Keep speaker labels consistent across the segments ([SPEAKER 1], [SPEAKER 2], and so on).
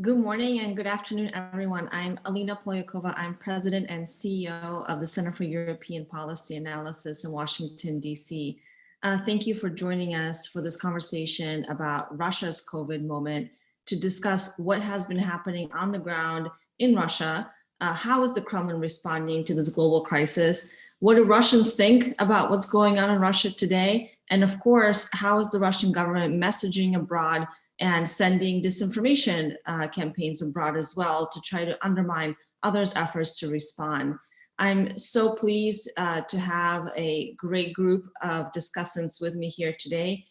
[SPEAKER 1] Good morning and good afternoon, everyone. I'm Alina Polyakova. I'm President and CEO of the Center for European Policy Analysis in Washington, D.C. Thank you for joining us for this conversation about Russia's COVID moment to discuss what has been happening on the ground in Russia. How is the Kremlin responding to this global crisis? What do Russians think about what's going on in Russia today? And of course, how is the Russian government messaging abroad and sending disinformation campaigns abroad as well to try to undermine others' efforts to respond. I'm so pleased to have a great group of discussants with me here today.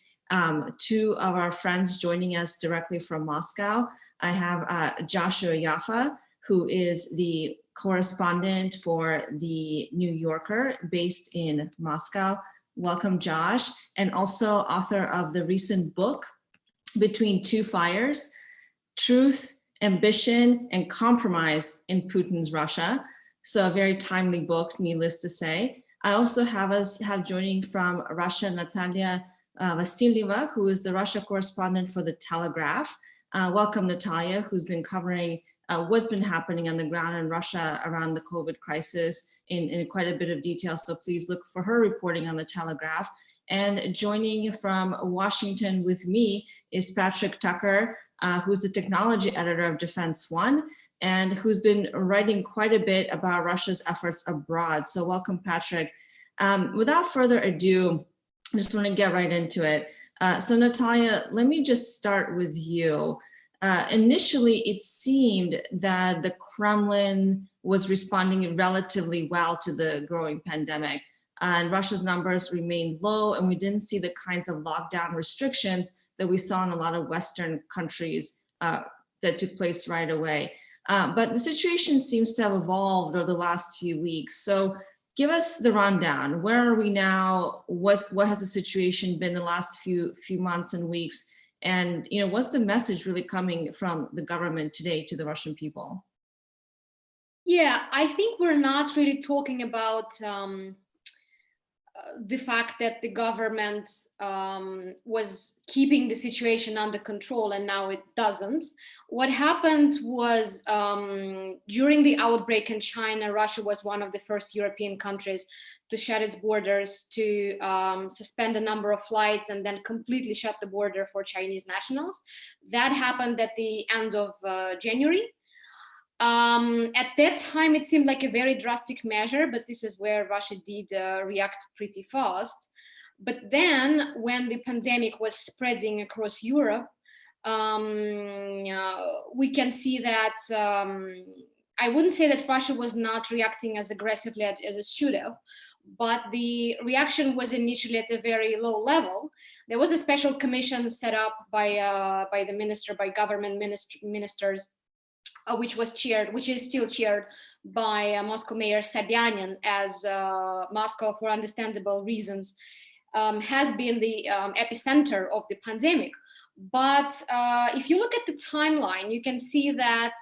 [SPEAKER 1] Two of our friends joining us directly from Moscow. I have Joshua Yaffa, who is the correspondent for the New Yorker based in Moscow. Welcome, Josh, and also author of the recent book, Between Two Fires, Truth, Ambition, and Compromise in Putin's Russia. So a very timely book, needless to say. I also have joining from Russia, Nataliya Vasilyeva, who is the Russia correspondent for the Telegraph. Welcome, Nataliya, who's been covering what's been happening on the ground in Russia around the COVID crisis in quite a bit of detail. So please look for her reporting on the Telegraph. And joining from Washington with me is Patrick Tucker, who's the technology editor of Defense One, and who's been writing quite a bit about Russia's efforts abroad. So welcome, Patrick. Without further ado, I just want to get right into it. So Nataliya, let me just start with you. Initially, it seemed that the Kremlin was responding relatively well to the growing pandemic. And Russia's numbers remained low, and we didn't see the kinds of lockdown restrictions that we saw in a lot of Western countries that took place right away. But the situation seems to have evolved over the last few weeks. So give us the rundown. Where are we now? What has the situation been the last few months and weeks? And what's the message really coming from the government today to the Russian people?
[SPEAKER 2] Yeah, I think we're not really talking about the fact that the government was keeping the situation under control and now it doesn't. What happened was during the outbreak in China, Russia was one of the first European countries to shut its borders, to suspend a number of flights and then completely shut the border for Chinese nationals. That happened at the end of January. At that time, it seemed like a very drastic measure, but this is where Russia did react pretty fast. But then when the pandemic was spreading across Europe, we can see that I wouldn't say that Russia was not reacting as aggressively as it should have, but the reaction was initially at a very low level. There was a special commission set up by government ministers, which is still chaired by Moscow Mayor Sobyanin, as Moscow, for understandable reasons, has been the epicenter of the pandemic. But if you look at the timeline, you can see that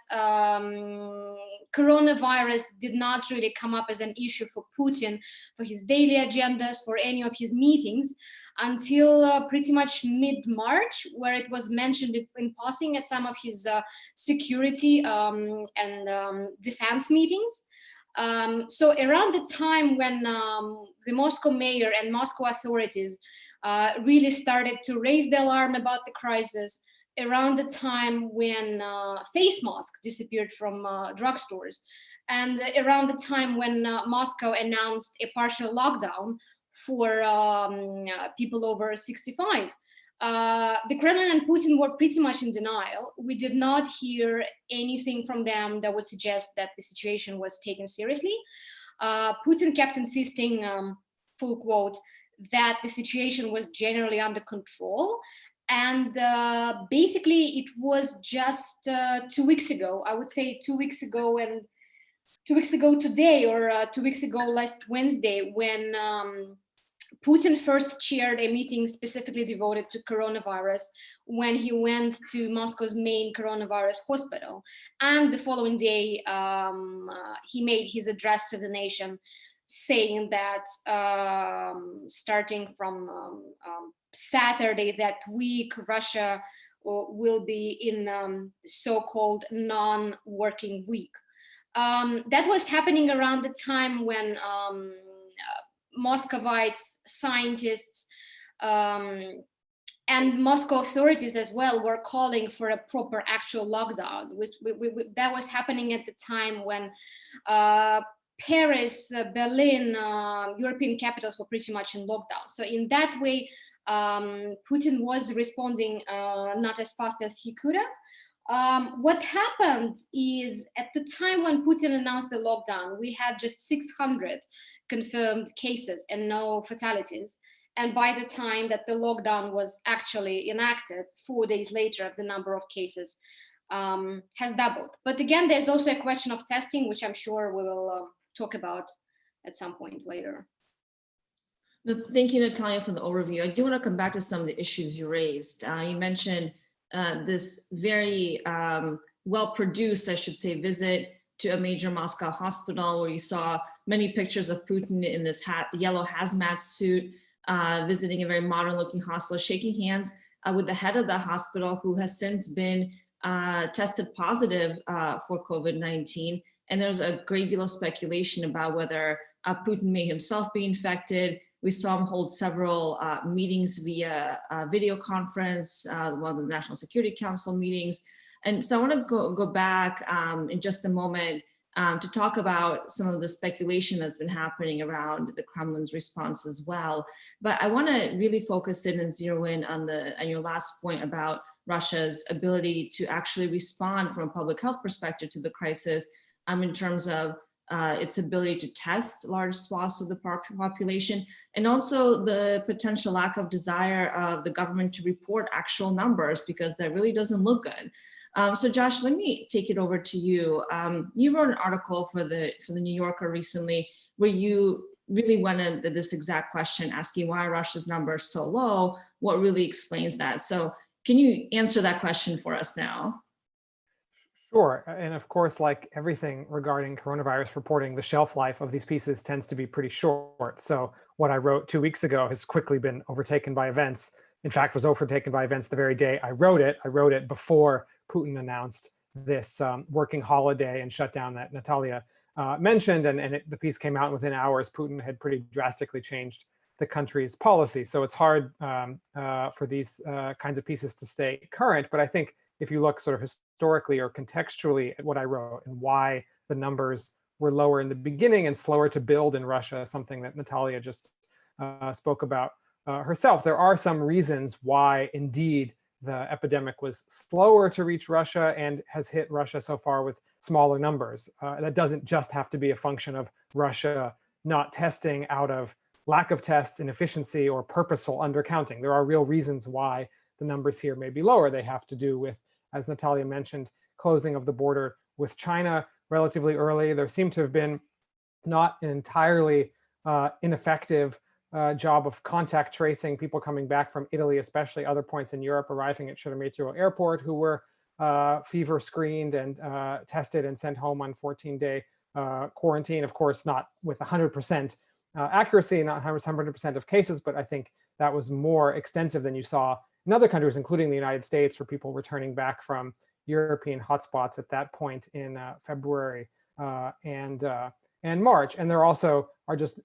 [SPEAKER 2] coronavirus did not really come up as an issue for Putin, for his daily agendas, for any of his meetings, until pretty much mid-March, where it was mentioned in passing at some of his security and defense meetings. So around the time when the Moscow mayor and Moscow authorities really started to raise the alarm about the crisis, around the time when face masks disappeared from drugstores, and around the time when Moscow announced a partial lockdown for people over 65. The Kremlin and Putin were pretty much in denial. We did not hear anything from them that would suggest that the situation was taken seriously. Putin kept insisting, full quote, that the situation was generally under control. And basically, it was just 2 weeks ago, I would say 2 weeks ago and 2 weeks ago today, or 2 weeks ago last Wednesday, when Putin first chaired a meeting specifically devoted to coronavirus, when he went to Moscow's main coronavirus hospital. And the following day, he made his address to the nation, saying that starting from Saturday that week, Russia or will be in so-called non-working week. That was happening around the time when Muscovites, scientists, and Moscow authorities as well were calling for a proper actual lockdown. That was happening at the time when Paris, Berlin, European capitals were pretty much in lockdown. So in that way, Putin was responding not as fast as he could have. What happened is, at the time when Putin announced the lockdown, we had just 600 confirmed cases and no fatalities. And by the time that the lockdown was actually enacted, 4 days later, the number of cases has doubled. But again, there's also a question of testing, which I'm sure we will talk about at some point later.
[SPEAKER 1] Thank you, Nataliya, for the overview. I do want to come back to some of the issues you raised. You mentioned this very well-produced, I should say, visit to a major Moscow hospital where you saw many pictures of Putin in this yellow hazmat suit, visiting a very modern-looking hospital, shaking hands with the head of the hospital, who has since been tested positive for COVID-19. And there's a great deal of speculation about whether Putin may himself be infected. We saw him hold several meetings via video conference, one of the National Security Council meetings. And so I want to go back in just a moment to talk about some of the speculation that's been happening around the Kremlin's response as well. But I want to really focus in and zero in on your last point about Russia's ability to actually respond from a public health perspective to the crisis in terms of its ability to test large swaths of the population, and also the potential lack of desire of the government to report actual numbers, because that really doesn't look good. So Josh, let me take it over to you. You wrote an article for the New Yorker recently where you really went into this exact question, asking why Russia's numbers so low, what really explains that. So can you answer that question for us now?
[SPEAKER 3] Sure. And of course, like everything regarding coronavirus reporting, the shelf life of these pieces tends to be pretty short. So what I wrote 2 weeks ago has quickly been overtaken by events. In fact, was overtaken by events the very day I wrote it. I wrote it before Putin announced this working holiday and shutdown that Nataliya mentioned. And the piece came out within hours. Putin had pretty drastically changed the country's policy. So it's hard for these kinds of pieces to stay current. But I think if you look sort of historically or contextually at what I wrote and why the numbers were lower in the beginning and slower to build in Russia, something that Nataliya just spoke about herself, there are some reasons why indeed the epidemic was slower to reach Russia and has hit Russia so far with smaller numbers. That doesn't just have to be a function of Russia not testing out of lack of tests, inefficiency, or purposeful undercounting. There are real reasons why the numbers here may be lower. They have to do with, as Nataliya mentioned, closing of the border with China relatively early. There seemed to have been not an entirely ineffective job of contact tracing people coming back from Italy, especially other points in Europe, arriving at Sheremetyevo Airport, who were fever screened and tested and sent home on 14-day quarantine. Of course, not with 100% accuracy, not 100% of cases, but I think that was more extensive than you saw in other countries, including the United States, for people returning back from European hotspots at that point in February and March. And there also are just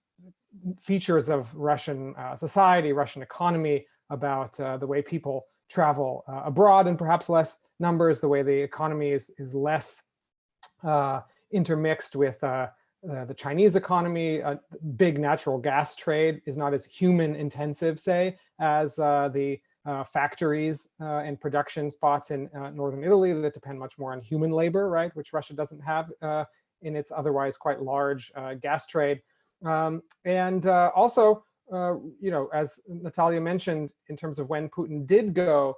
[SPEAKER 3] features of Russian society, Russian economy, about the way people travel abroad in perhaps less numbers, the way the economy is less intermixed with the Chinese economy. Big natural gas trade is not as human intensive, say, as the factories and production spots in northern Italy that depend much more on human labor, right, which Russia doesn't have in its otherwise quite large gas trade. And also, you know, as Nataliya mentioned, in terms of when Putin did go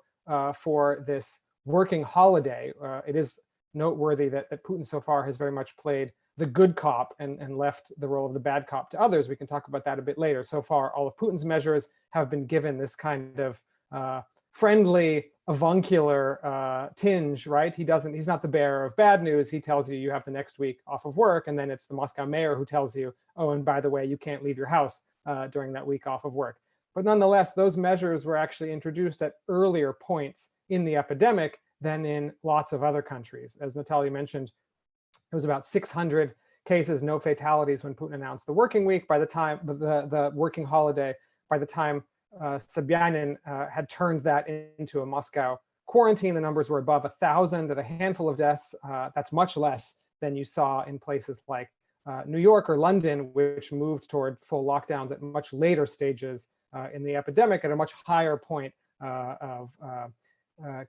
[SPEAKER 3] for this working holiday, it is noteworthy that Putin so far has very much played the good cop and left the role of the bad cop to others. We can talk about that a bit later. So far, all of Putin's measures have been given this kind of friendly, avuncular tinge, right? He's not the bearer of bad news. He tells you have the next week off of work, and then it's the Moscow mayor who tells you, oh, and by the way, you can't leave your house during that week off of work. But nonetheless, those measures were actually introduced at earlier points in the epidemic than in lots of other countries. As Nataliya mentioned, it was about 600 cases, no fatalities when Putin announced the working week. By the time the working holiday, by the time Sobyanin had turned that into a Moscow quarantine, the numbers were above 1,000 and a handful of deaths. That's much less than you saw in places like New York or London, which moved toward full lockdowns at much later stages in the epidemic at a much higher point of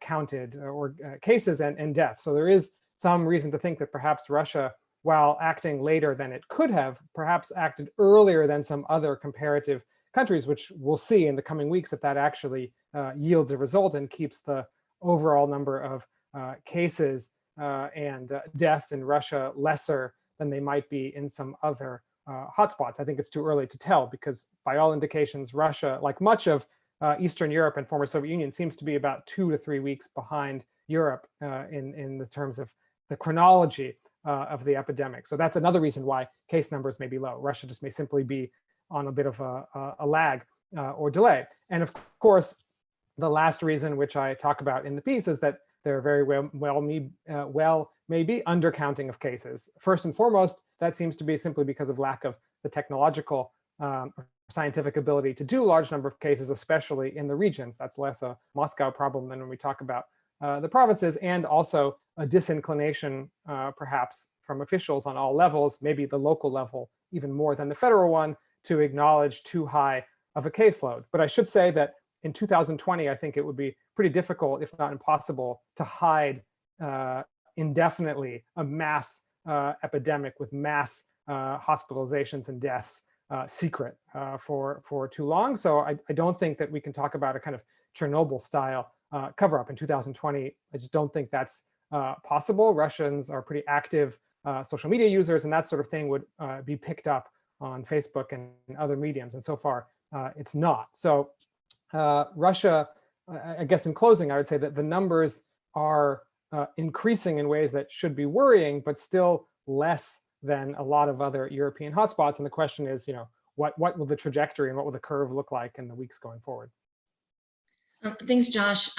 [SPEAKER 3] counted or cases and deaths. So there is some reason to think that perhaps Russia, while acting later than it could have, perhaps acted earlier than some other comparative countries, which we'll see in the coming weeks if that actually yields a result and keeps the overall number of cases and deaths in Russia lesser than they might be in some other hotspots. I think it's too early to tell because by all indications, Russia, like much of Eastern Europe and former Soviet Union, seems to be about 2 to 3 weeks behind Europe in the terms of the chronology of the epidemic. So that's another reason why case numbers may be low. Russia just may simply be on a bit of a lag or delay. And of course, the last reason, which I talk about in the piece, is that there very well may be undercounting of cases. First and foremost, that seems to be simply because of lack of the technological scientific ability to do a large number of cases, especially in the regions. That's less a Moscow problem than when we talk about the provinces, and also a disinclination, perhaps, from officials on all levels, maybe the local level even more than the federal one, to acknowledge too high of a caseload. But I should say that in 2020, I think it would be pretty difficult, if not impossible, to hide indefinitely a mass epidemic with mass hospitalizations and deaths secret for too long. So I don't think that we can talk about a kind of Chernobyl style cover-up in 2020. I just don't think that's possible. Russians are pretty active social media users, and that sort of thing would be picked up on Facebook and other mediums. And so far, it's not. So Russia, I guess in closing, I would say that the numbers are increasing in ways that should be worrying, but still less than a lot of other European hotspots. And the question is, what will the trajectory and what will the curve look like in the weeks going forward?
[SPEAKER 1] Thanks, Josh.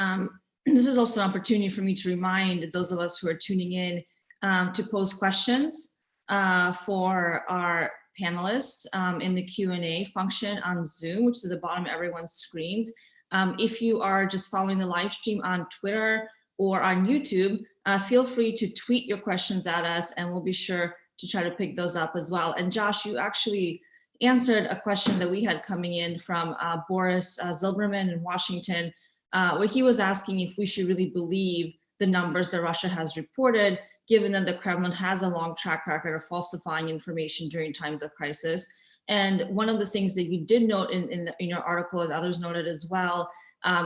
[SPEAKER 1] This is also an opportunity for me to remind those of us who are tuning in to pose questions for our panelists in the Q&A function on Zoom, which is at the bottom of everyone's screens. If you are just following the live stream on Twitter or on YouTube, feel free to tweet your questions at us and we'll be sure to try to pick those up as well. And Josh, you actually answered a question that we had coming in from Boris Zilberman in Washington, where he was asking if we should really believe the numbers that Russia has reported, given that the Kremlin has a long track record of falsifying information during times of crisis. And one of the things that you did note in your article, and others noted as well,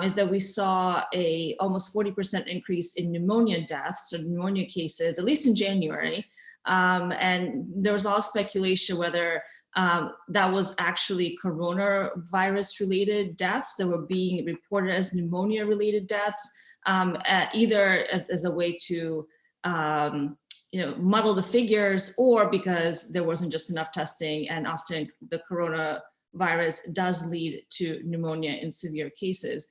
[SPEAKER 1] is that we saw a almost 40% increase in pneumonia deaths or pneumonia cases, at least in January. And there was a lot of speculation whether that was actually coronavirus related deaths that were being reported as pneumonia related deaths, either as a way to muddle the figures, or because there wasn't just enough testing, and often the coronavirus does lead to pneumonia in severe cases.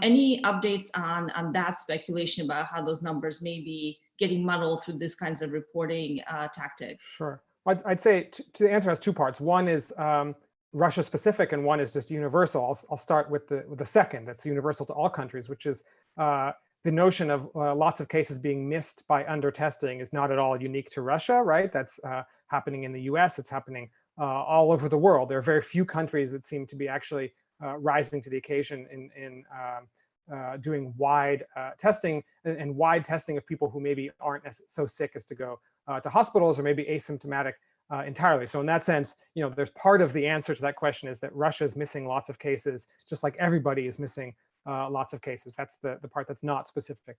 [SPEAKER 1] Any updates on that speculation about how those numbers may be getting muddled through this kinds of reporting tactics?
[SPEAKER 3] Sure. I'd say the answer has two parts. One is Russia specific, and one is just universal. I'll start with the second. That's universal to all countries, which is the notion of lots of cases being missed by under-testing is not at all unique to Russia, right? That's happening in the US, it's happening all over the world. There are very few countries that seem to be actually rising to the occasion in doing wide testing and wide testing of people who maybe aren't so sick as to go to hospitals, or maybe asymptomatic entirely. So in that sense, there's part of the answer to that question is that Russia is missing lots of cases, just like everybody is missing lots of cases. That's the part that's not specific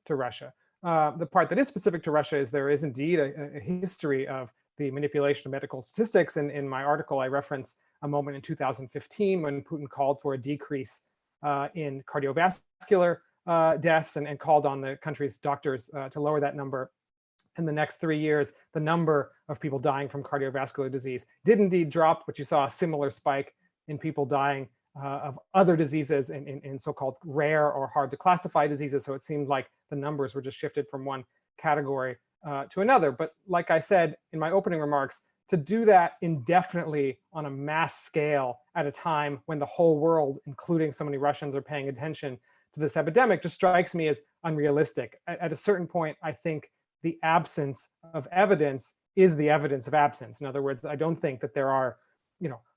[SPEAKER 3] to Russia. The part that is specific to Russia is there is indeed a history of the manipulation of medical statistics. And in my article, I reference a moment in 2015 when Putin called for a decrease in cardiovascular deaths and called on the country's doctors to lower that number. In the next 3 years, the number of people dying from cardiovascular disease did indeed drop, but you saw a similar spike in people dying of other diseases in so-called rare or hard to classify diseases. So it seemed like the numbers were just shifted from one category to another. But like I said in my opening remarks, to do that indefinitely on a mass scale at a time when the whole world, including so many Russians, are paying attention to this epidemic just strikes me as unrealistic. At a certain point, I think the absence of evidence is the evidence of absence. In other words, I don't think that there are,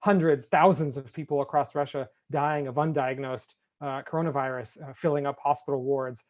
[SPEAKER 3] hundreds, thousands of people across Russia dying of undiagnosed coronavirus, filling up hospital wards,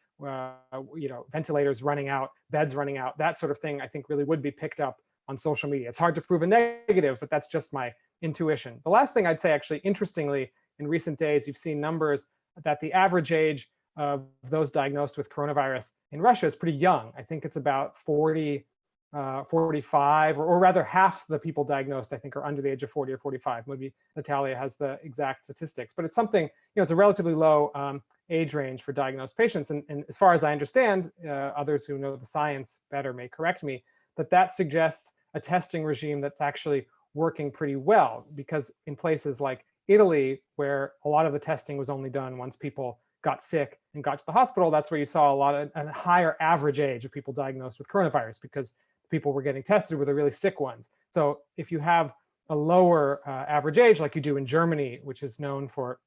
[SPEAKER 3] ventilators running out, beds running out, that sort of thing, I think really would be picked up on social media. It's hard to prove a negative, but that's just my intuition. The last thing I'd say, actually, interestingly, in recent days, you've seen numbers that the average age of those diagnosed with coronavirus in Russia is pretty young. I think it's about 40, 45, or rather half the people diagnosed, I think, are under the age of 40 or 45. Maybe Nataliya has the exact statistics, but it's something, it's a relatively low age range for diagnosed patients. And as far as I understand, others who know the science better may correct me, that suggests a testing regime that's actually working pretty well, because in places like Italy, where a lot of the testing was only done once people got sick and got to the hospital, that's where you saw a higher average age of people diagnosed with coronavirus, because people were getting tested were the really sick ones. So if you have a lower average age, like you do in Germany, which is known for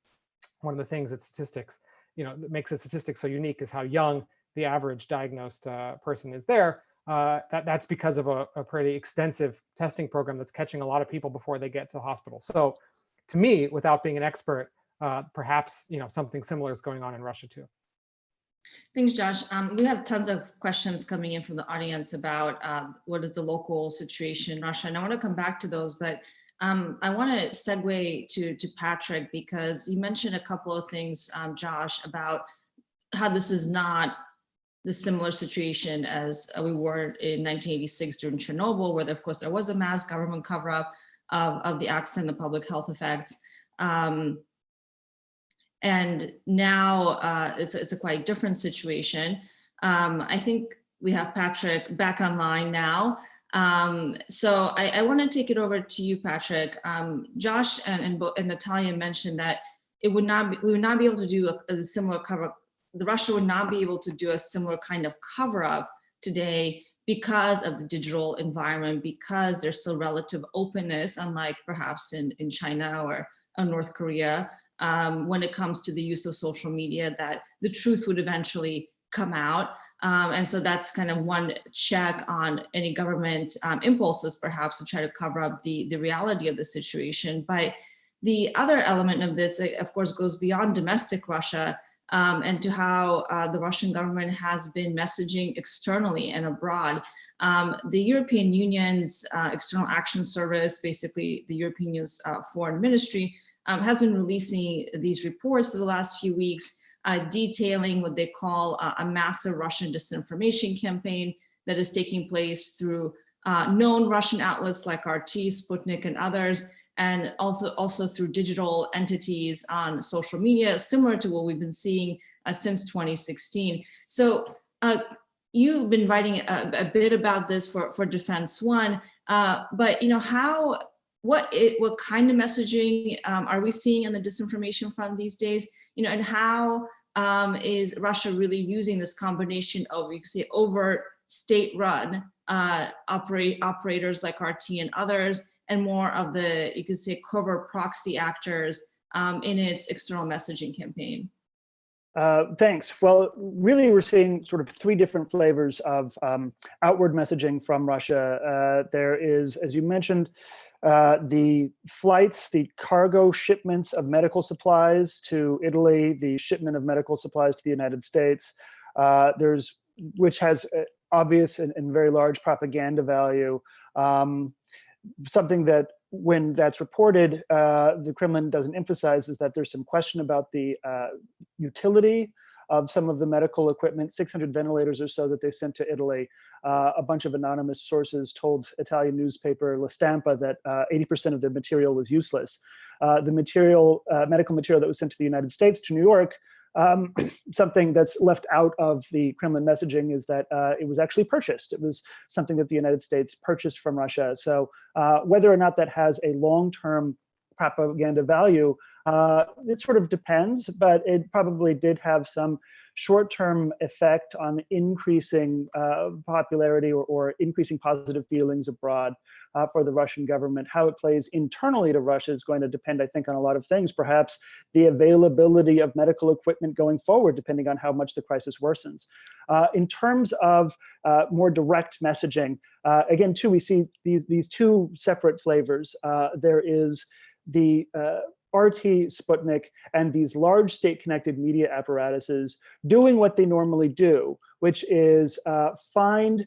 [SPEAKER 3] one of the things that statistics, that makes the statistics so unique, is how young the average diagnosed person is there. That's because of a pretty extensive testing program that's catching a lot of people before they get to the hospital. So to me, without being an expert, perhaps something similar is going on in Russia too.
[SPEAKER 1] Thanks, Josh. We have tons of questions coming in from the audience about what is the local situation in Russia, and I want to come back to those, but I want to segue to Patrick, because you mentioned a couple of things, Josh, about how this is not the similar situation as we were in 1986 during Chernobyl, where of course there was a mass government cover-up of the accident and the public health effects. And now it's a quite different situation. I think we have Patrick back online now. So I want to take it over to you, Patrick. Josh and Nataliya mentioned that we would not be able to do a similar cover-up. Russia would not be able to do a similar kind of cover-up today because of the digital environment, because there's still relative openness, unlike perhaps in China or North Korea, when it comes to the use of social media, that the truth would eventually come out. And so that's kind of one check on any government impulses, perhaps, to try to cover up the reality of the situation. But the other element of this, of course, goes beyond domestic Russia, and to how the Russian government has been messaging externally and abroad. The European Union's External Action Service, basically the European Union's foreign ministry, has been releasing these reports for the last few weeks, detailing what they call a massive Russian disinformation campaign that is taking place through known Russian outlets like RT, Sputnik, and others, and also through digital entities on social media, similar to what we've been seeing since 2016. So you've been writing a bit about this for Defense One, but what kind of messaging are we seeing on the disinformation front these days? And how is Russia really using this combination of, you could say, overt state-run operators like RT and others, and more of the, you could say, covert proxy actors in its external messaging campaign?
[SPEAKER 4] Thanks. Well, really, we're seeing sort of three different flavors of outward messaging from Russia. There is, as you mentioned, the flights, the cargo shipments of medical supplies to Italy, the shipment of medical supplies to the United States, which has obvious and very large propaganda value. Something that, when that's reported, the Kremlin doesn't emphasize is that there's some question about the utility of some of the medical equipment, 600 ventilators or so that they sent to Italy. A bunch of anonymous sources told Italian newspaper La Stampa that 80% of the material was useless. The material, medical material that was sent to the United States, to New York, something that's left out of the Kremlin messaging is that it was actually purchased. It was something that the United States purchased from Russia. So whether or not that has a long-term propaganda value, It sort of depends, but it probably did have some short-term effect on increasing popularity or increasing positive feelings abroad for the Russian government. How it plays internally to Russia is going to depend, I think, on a lot of things. Perhaps the availability of medical equipment going forward, depending on how much the crisis worsens. In terms of more direct messaging, again, too, we see these two separate flavors. There is the RT, Sputnik, and these large state-connected media apparatuses doing what they normally do, which is find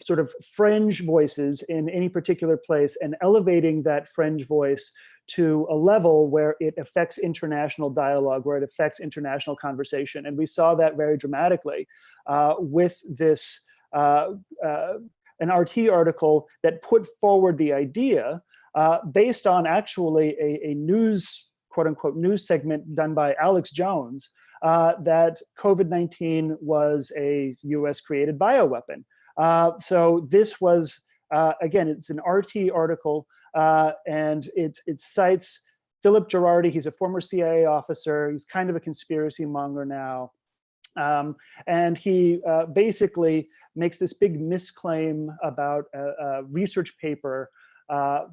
[SPEAKER 4] sort of fringe voices in any particular place and elevating that fringe voice to a level where it affects international dialogue, where it affects international conversation. And we saw that very dramatically with this, an RT article that put forward the idea based on actually a news, quote unquote, news segment done by Alex Jones, that COVID-19 was a US created bioweapon. So this was, again, it's an RT article, and it cites Philip Girardi. He's a former CIA officer. He's kind of a conspiracy monger now. And he basically makes this big misclaim about a research paper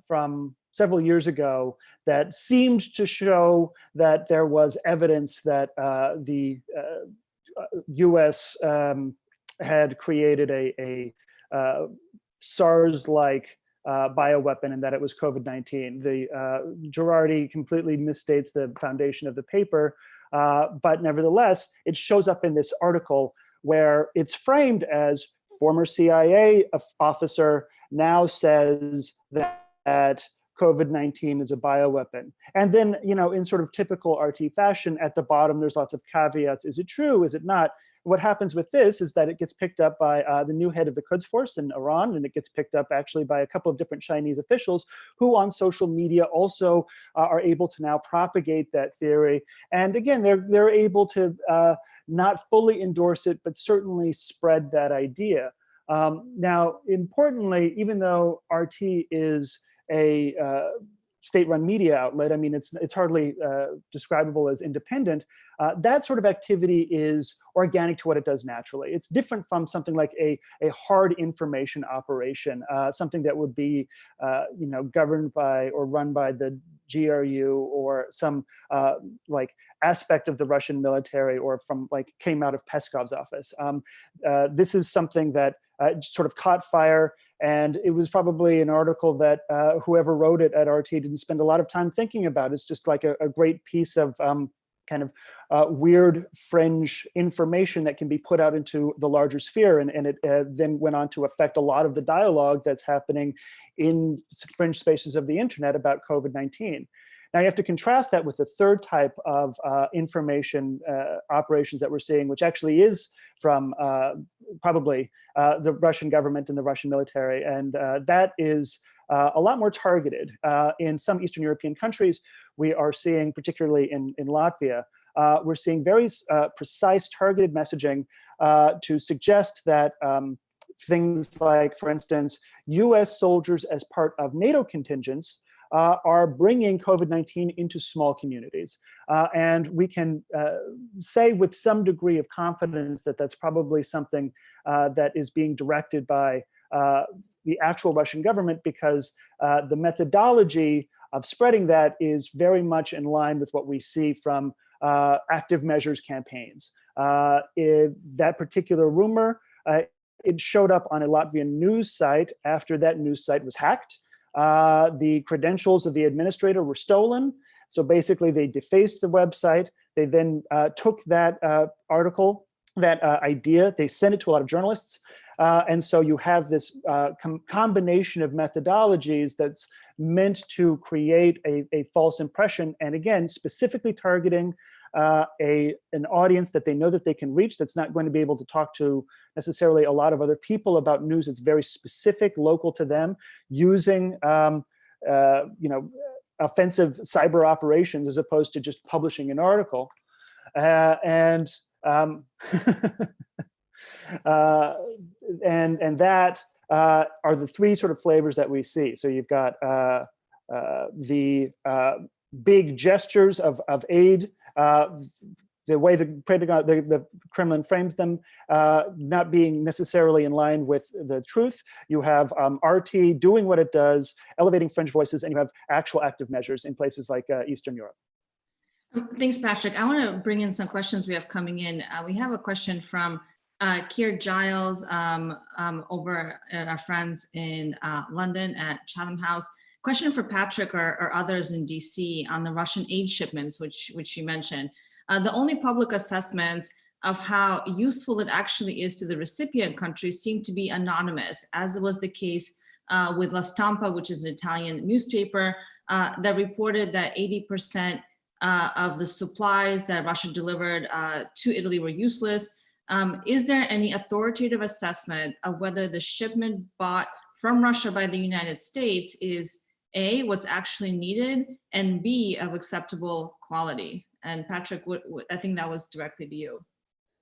[SPEAKER 4] from several years ago that seemed to show that there was evidence that the US had created a SARS-like bioweapon and that it was COVID-19. The Girardi completely misstates the foundation of the paper, but nevertheless, it shows up in this article where it's framed as former CIA officer now says that COVID-19 is a bioweapon. And then, you know, in sort of typical RT fashion, at the bottom, there's lots of caveats. Is it true? Is it not? What happens with this is that it gets picked up by the new head of the Quds Force in Iran, and it gets picked up actually by a couple of different Chinese officials who on social media also are able to now propagate that theory. And again, they're able to not fully endorse it, but certainly spread that idea. Now, importantly, even though RT is a state-run media outlet, I mean, it's hardly describable as independent, that sort of activity is organic to what it does naturally. It's different from something like a hard information operation, something that would be you know, governed by or run by the GRU or some like aspect of the Russian military or from like came out of Peskov's office. This is something that sort of caught fire, and it was probably an article that whoever wrote it at RT didn't spend a lot of time thinking about. It's just like a great piece of kind of weird fringe information that can be put out into the larger sphere, and it then went on to affect a lot of the dialogue that's happening in fringe spaces of the internet about COVID-19. Now you have to contrast that with the third type of information operations that we're seeing, which actually is from probably the Russian government and the Russian military. And that is a lot more targeted. In some Eastern European countries, we are seeing, particularly in Latvia, we're seeing very precise targeted messaging to suggest that things like, for instance, US soldiers as part of NATO contingents are bringing COVID-19 into small communities. And we can say with some degree of confidence that that's probably something that is being directed by the actual Russian government, because the methodology of spreading that is very much in line with what we see from active measures campaigns. That particular rumor, it showed up on a Latvian news site after that news site was hacked. The credentials of the administrator were stolen. So basically they defaced the website. They then took that article, that idea, they sent it to a lot of journalists. And so you have this combination of methodologies that's meant to create a false impression. And again, specifically targeting an audience that they know that they can reach, that's not going to be able to talk to necessarily a lot of other people about news that's very specific, local to them, using you know, offensive cyber operations as opposed to just publishing an article. And that are the three sort of flavors that we see. So you've got the big gestures of aid. The way the Kremlin frames them, not being necessarily in line with the truth. You have RT doing what it does, elevating fringe voices, and you have actual active measures in places like Eastern Europe.
[SPEAKER 1] Thanks, Patrick. I want to bring in some questions we have coming in. We have a question from Keir Giles over at our friends in London at Chatham House. Question for Patrick or others in DC on the Russian aid shipments, which you mentioned. The only public assessments of how useful it actually is to the recipient countries seem to be anonymous, as was the case with La Stampa, which is an Italian newspaper that reported that 80% of the supplies that Russia delivered to Italy were useless. Is there any authoritative assessment of whether the shipment bought from Russia by the United States is A, what's actually needed, and B, of acceptable quality? And Patrick, I think that was directly to you.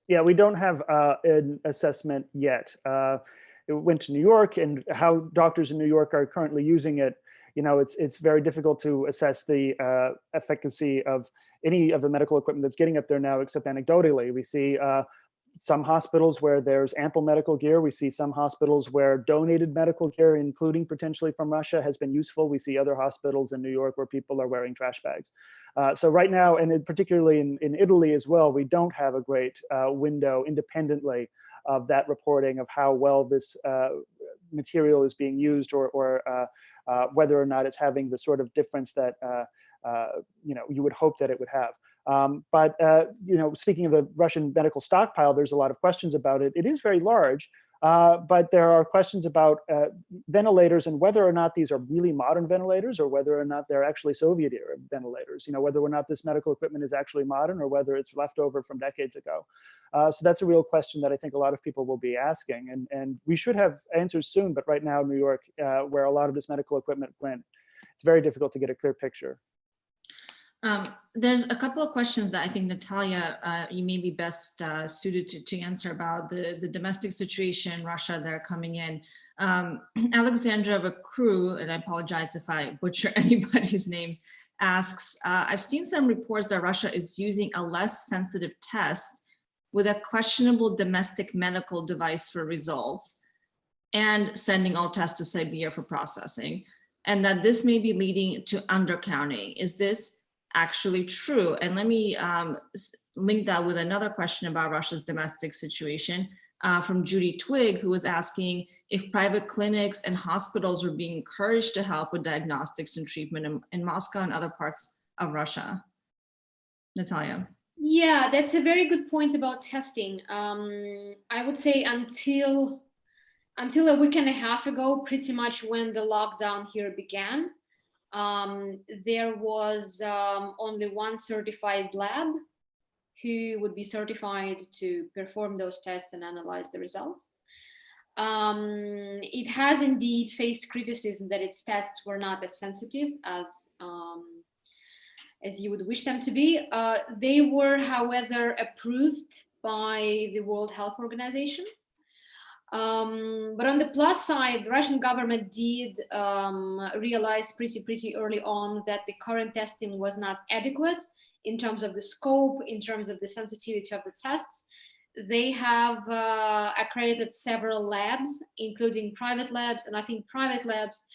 [SPEAKER 4] Yeah, we don't have an assessment yet. It went to New York, and how doctors in New York are currently using it, it's very difficult to assess the efficacy of any of the medical equipment that's getting up there now, except anecdotally. We see some hospitals where there's ample medical gear. We see some hospitals where donated medical gear, including potentially from Russia, has been useful. We see other hospitals in New York where people are wearing trash bags. So right now, and particularly in Italy as well, we don't have a great window independently of that reporting of how well this material is being used, or whether or not it's having the sort of difference that you would hope that it would have. But speaking of the Russian medical stockpile, there's a lot of questions about it. It is very large, but there are questions about ventilators and whether or not these are really modern ventilators, or whether or not they're actually Soviet era ventilators. Whether or not this medical equipment is actually modern, or whether it's left over from decades ago. So that's a real question that I think a lot of people will be asking, and we should have answers soon. But right now, New York, where a lot of this medical equipment went, it's very difficult to get a clear picture.
[SPEAKER 1] There's a couple of questions that I think, Nataliya, you may be best suited to answer about the domestic situation in Russia that are coming in. Alexandra Vakru, and I apologize if I butcher anybody's names, asks, I've seen some reports that Russia is using a less sensitive test with a questionable domestic medical device for results and sending all tests to Siberia for processing, and that this may be leading to undercounting. Is this actually true? And let me link that with another question about Russia's domestic situation from Judy Twigg, who was asking if private clinics and hospitals were being encouraged to help with diagnostics and treatment in Moscow and other parts of Russia. Nataliya.
[SPEAKER 2] Yeah, that's a very good point about testing. I would say until a week and a half ago, pretty much when the lockdown here began, there was only one certified lab who would be certified to perform those tests and analyze the results. It has indeed faced criticism that its tests were not as sensitive as you would wish them to be. They were, however, approved by the World Health Organization. But on the plus side, the Russian government did realize pretty early on that the current testing was not adequate in terms of the scope, in terms of the sensitivity of the tests. They have accredited several labs, including private labs, and I think private labs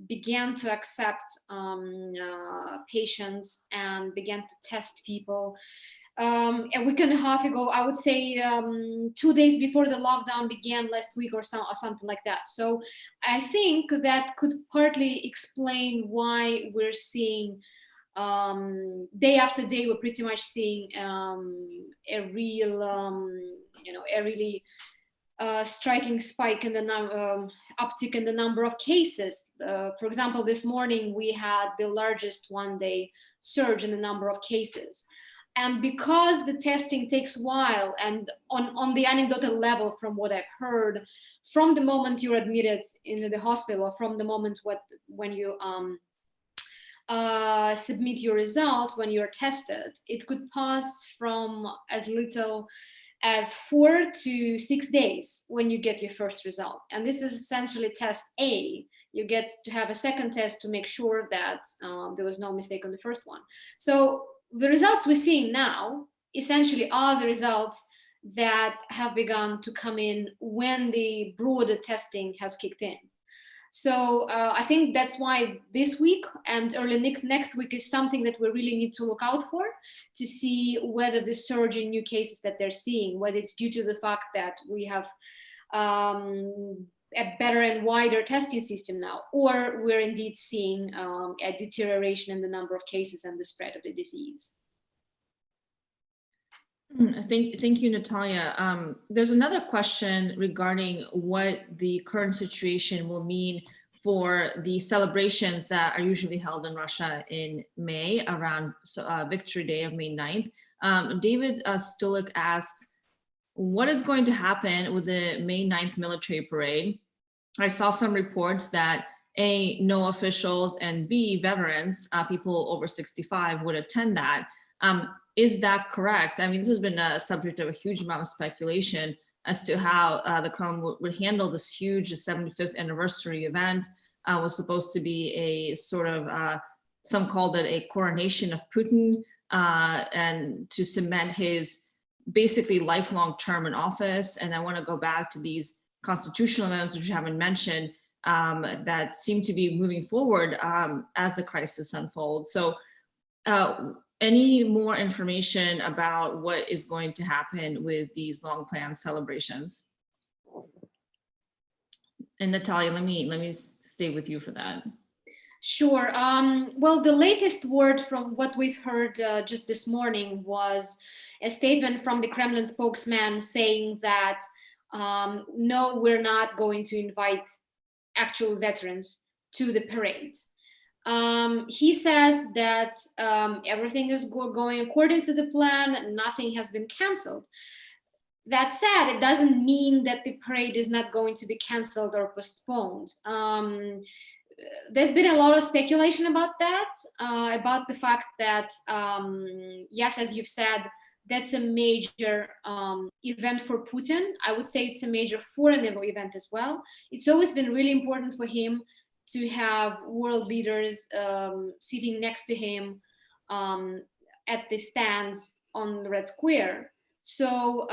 [SPEAKER 2] began to accept patients and began to test people. A week and a half ago, I would say 2 days before the lockdown began last week or something like that. So I think that could partly explain why we're seeing day after day, we're pretty much seeing a really striking spike in the uptick in the number of cases. For example, this morning we had the largest one-day surge in the number of cases. And because the testing takes a while, and on the anecdotal level, from what I've heard, from the moment you're admitted into the hospital, from the moment when you submit your result, when you're tested, it could pass from as little as 4 to 6 days when you get your first result. And this is essentially test A. you get to have a second test to make sure that there was no mistake on the first one. So the results we're seeing now essentially are the results that have begun to come in when the broader testing has kicked in. So I think that's why this week and early next week is something that we really need to look out for, to see whether the surge in new cases that they're seeing, whether it's due to the fact that we have a better and wider testing system now, or we're indeed seeing a deterioration in the number of cases and the spread of the disease.
[SPEAKER 1] Thank you, Nataliya. There's another question regarding what the current situation will mean for the celebrations that are usually held in Russia in May around Victory Day of May 9th. David Stulik asks, what is going to happen with the May 9th military parade? I saw some reports that A, no officials, and B, veterans, people over 65 would attend that. Is that correct? I mean, this has been a subject of a huge amount of speculation as to how the Kremlin would handle this huge 75th anniversary event. Was supposed to be a sort of, some called it a coronation of Putin, and to cement his basically lifelong term in office. And I want to go back to these constitutional amendments, which you haven't mentioned, that seem to be moving forward as the crisis unfolds. So any more information about what is going to happen with these long planned celebrations? And Nataliya, let me stay with you for that.
[SPEAKER 2] Sure. Well, the latest word from what we've heard just this morning was a statement from the Kremlin spokesman saying that no, we're not going to invite actual veterans to the parade. He says that everything is going according to the plan, nothing has been canceled. That said, it doesn't mean that the parade is not going to be canceled or postponed. There's been a lot of speculation about that, about the fact that, yes, as you've said, that's a major event for Putin. I would say it's a major foreign event as well. It's always been really important for him to have world leaders sitting next to him at the stands on the Red Square. So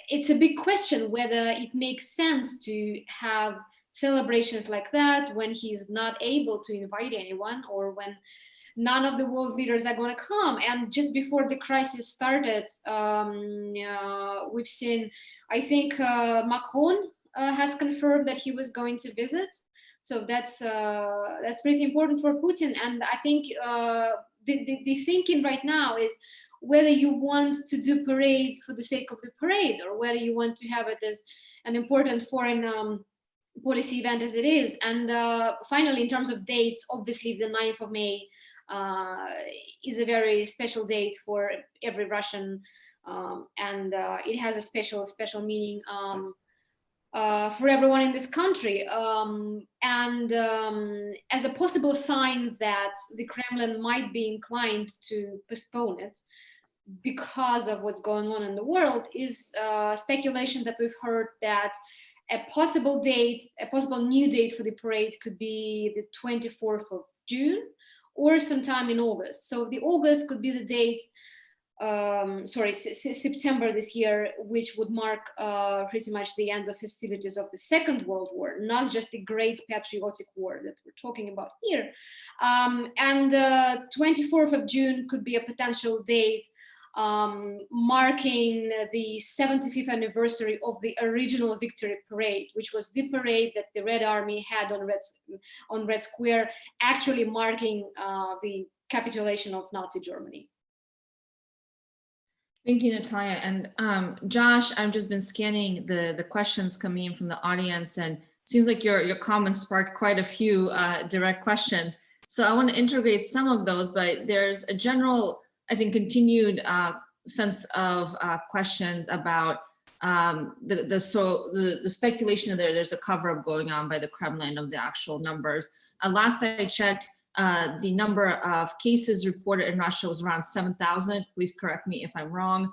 [SPEAKER 2] it's a big question whether it makes sense to have celebrations like that when he's not able to invite anyone, or when none of the world leaders are going to come. And just before the crisis started, we've seen, I think Macron has confirmed that he was going to visit. So that's pretty important for Putin. And I think the thinking right now is whether you want to do parades for the sake of the parade, or whether you want to have it as an important foreign policy event as it is. And finally, in terms of dates, obviously the 9th of May is a very special date for every Russian, and it has a special meaning for everyone in this country. And as a possible sign that the Kremlin might be inclined to postpone it because of what's going on in the world is speculation that we've heard that a possible new date for the parade could be the 24th of June or sometime in August. So the August could be the date, September this year, which would mark pretty much the end of hostilities of the Second World War, not just the Great Patriotic War that we're talking about here. And 24th of June could be a potential date marking the 75th anniversary of the original Victory Parade, which was the parade that the Red Army had on Red Square, actually marking the capitulation of Nazi Germany.
[SPEAKER 1] Thank you, Nataliya. And Josh, I've just been scanning the questions coming in from the audience, and it seems like your comments sparked quite a few direct questions. So I want to integrate some of those, but there's a general, I think, continued sense of questions about the speculation that there's a cover-up going on by the Kremlin of the actual numbers. Last I checked, the number of cases reported in Russia was around 7,000. Please correct me if I'm wrong,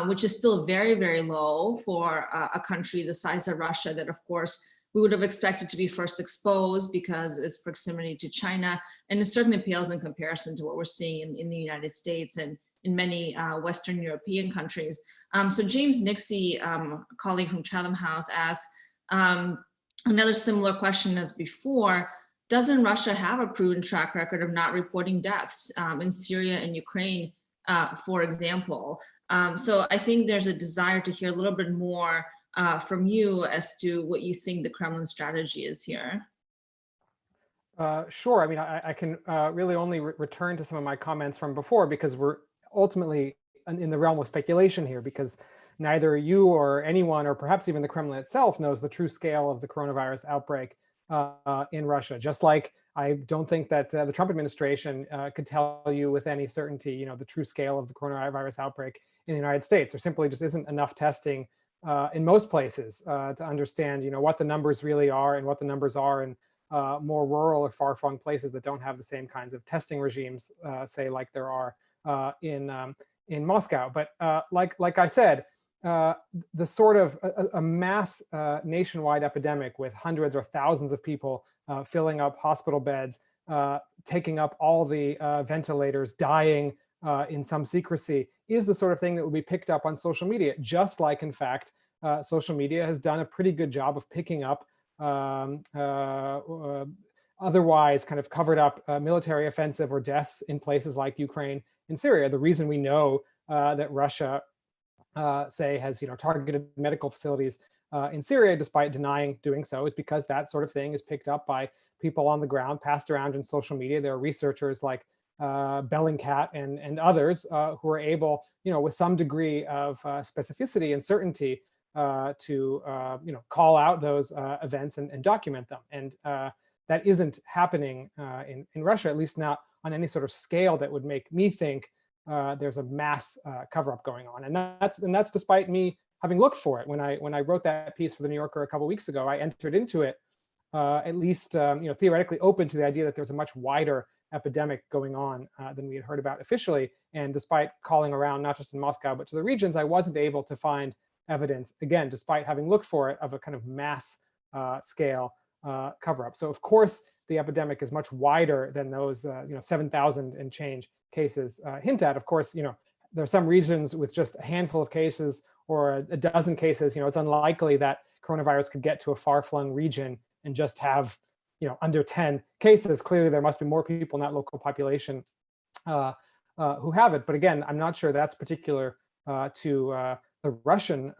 [SPEAKER 1] which is still very, very low for a country the size of Russia that, of course, we would have expected to be first exposed because its proximity to China, and it certainly pales in comparison to what we're seeing in the United States and in many Western European countries. So James Nixie, a colleague from Chatham House, asked another similar question as before: doesn't Russia have a proven track record of not reporting deaths in Syria and Ukraine, for example? So I think there's a desire to hear a little bit more from you as to what you think the Kremlin strategy is here.
[SPEAKER 3] Sure. I mean, I can really only return to some of my comments from before, because we're ultimately in the realm of speculation here, because neither you or anyone, or perhaps even the Kremlin itself, knows the true scale of the coronavirus outbreak in Russia. Just like I don't think that the Trump administration could tell you with any certainty, the true scale of the coronavirus outbreak in the United States. There simply just isn't enough testing in most places to understand, what the numbers really are and what the numbers are in more rural or far-flung places that don't have the same kinds of testing regimes, say, like there are in Moscow. But like I said, the sort of a mass nationwide epidemic with hundreds or thousands of people filling up hospital beds, taking up all the ventilators, dying in some secrecy, is the sort of thing that will be picked up on social media, just like, in fact, social media has done a pretty good job of picking up otherwise kind of covered up military offensive or deaths in places like Ukraine and Syria. The reason we know that Russia, say, has targeted medical facilities in Syria, despite denying doing so, is because that sort of thing is picked up by people on the ground, passed around in social media. There are researchers like Bellingcat and others who are able, with some degree of specificity and certainty, to call out those events and document them. And that isn't happening in Russia, at least not on any sort of scale that would make me think there's a mass cover-up going on. And that's despite me having looked for it. When I wrote that piece for the New Yorker a couple of weeks ago, I entered into it at least theoretically open to the idea that there's a much wider epidemic going on than we had heard about officially. And despite calling around, not just in Moscow, but to the regions, I wasn't able to find evidence, again, despite having looked for it, of a kind of mass scale cover-up. So of course, the epidemic is much wider than those 7,000 and change cases hint at. Of course, there are some regions with just a handful of cases or a dozen cases. It's unlikely that coronavirus could get to a far-flung region and just have under 10 cases. Clearly, there must be more people in that local population who have it. But again, I'm not sure that's particular to the Russian